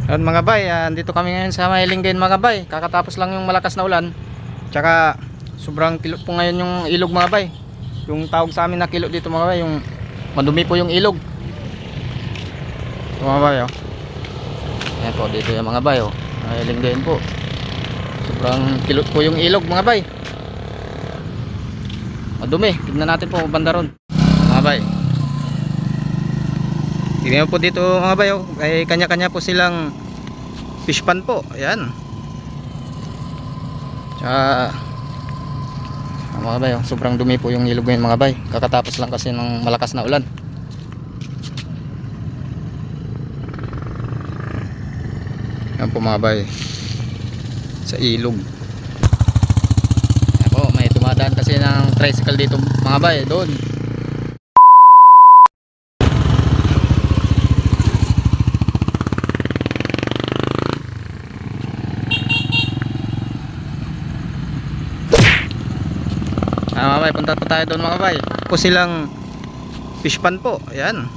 Yan mga bay, andito kami ngayon sa Maylinggen mga bay. Kakatapos lang yung malakas na ulan. Tsaka sobrang kilot po ngayon yung ilog mga bay. Yung tawag sa amin na kilot dito mga bay, yung madumi po yung ilog. Ito mga bay oh. Ayan po dito yung mga bay oh. Maylinggen po. Sobrang kilot po yung ilog mga bay. Madumi, tignan natin po banda ron mga bay. Tignan po dito mga bay oh. Ay kanya-kanya po silang fish pan po. Ayan. Tsaka mga bay oh, sobrang dumi po yung ilog ngayon mga bay. Kakatapos lang kasi ng malakas na ulan. Ayan po mga bay, sa ilog. Ayan po, may tumadaan kasi ng tricycle dito mga bay, doon. Mga bay, punta po tayo doon mga bay. Po silang fish pan po. Ayan.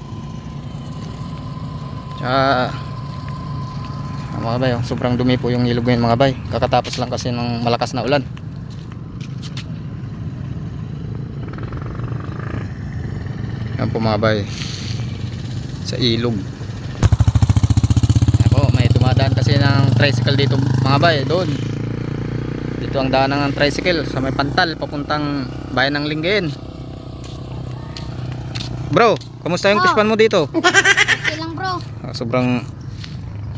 Tsaka mga bay, sobrang dumi po yung ilog ngayon mga bay. Kakatapos lang kasi ng malakas na ulan. Ayan po mga bay, sa ilog. Ayan po, may dumadaan kasi ng tricycle dito mga bay, doon. Dito ang daanan ng tricycle sa may Pantal papuntang bayan ng Linggen. Bro, kamusta yung fish pan mo dito? Okay lang bro. Sobrang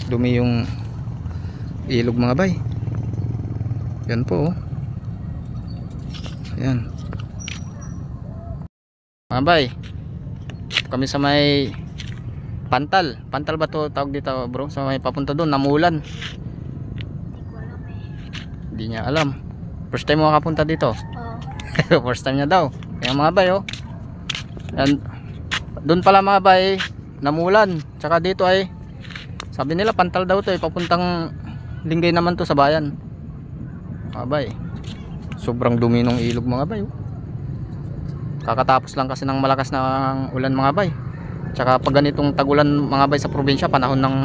dumi yung ilog mga bay. Yan po oh. Yan mga bay, kami sa may Pantal. Pantal ba to tawag dito bro? Sa may papunta doon, namulan. Hindi niya alam. First time mo makapunta dito? Oo. First time niya daw. Kaya mga bay oh. Yan. Doon pala mga bay, namulan. Tsaka dito ay sabi nila Pantal daw to, papuntang Linggen naman to sa bayan. Mga bay, sobrang dumi ng ilog mga bay oh. Kakatapos lang kasi ng malakas na ulan mga bay. Tsaka pag ganitong tagulan mga bay sa probinsya, panahon ng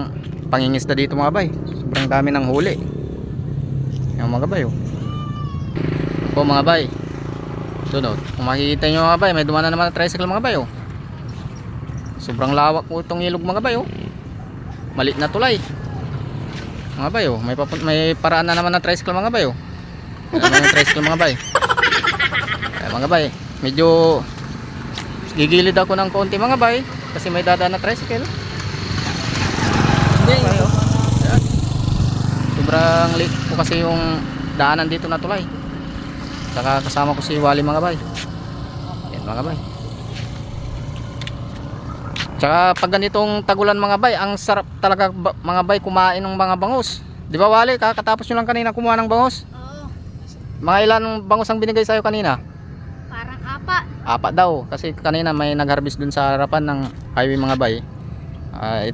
pangingisda dito mga bay, sobrang dami ng huli. Yung mga bay oh. Po mga bay, doon oh, kung makikita nyo mga bay, may dumana naman na tricycle mga bay oh. Sobrang lawak po itong ilog mga bay oh. Maliit na tulay mga bay oh. May paraan na naman na tricycle mga bay oh. Ayan yung tricycle mga bay. Ayan mga bay, medyo gigilid ako ng konti mga bay kasi may dadaan na tricycle. Bay, oh. Ayan. Sobrang liit po kasi yung daanan dito na tulay. Saka kasama ko si Wally mga bay. Ayan mga bay. Tsaka pag ganitong tagulan mga bay, ang sarap talaga mga bay kumain ng mga bangus. Di ba Wally, kakatapos nyo lang kanina kumuha ng bangus? Oo. Mga ilan bangus ang binigay sa'yo kanina? Parang apat. Apat daw, kasi kanina may nag-harvest dun sa harapan ng highway mga bay.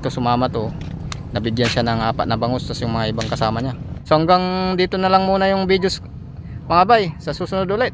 Ito sumama to, nabigyan siya ng apat na bangus, tapos yung mga ibang kasama niya. So hanggang dito na lang muna yung videos mga bay, sa susunod ulit.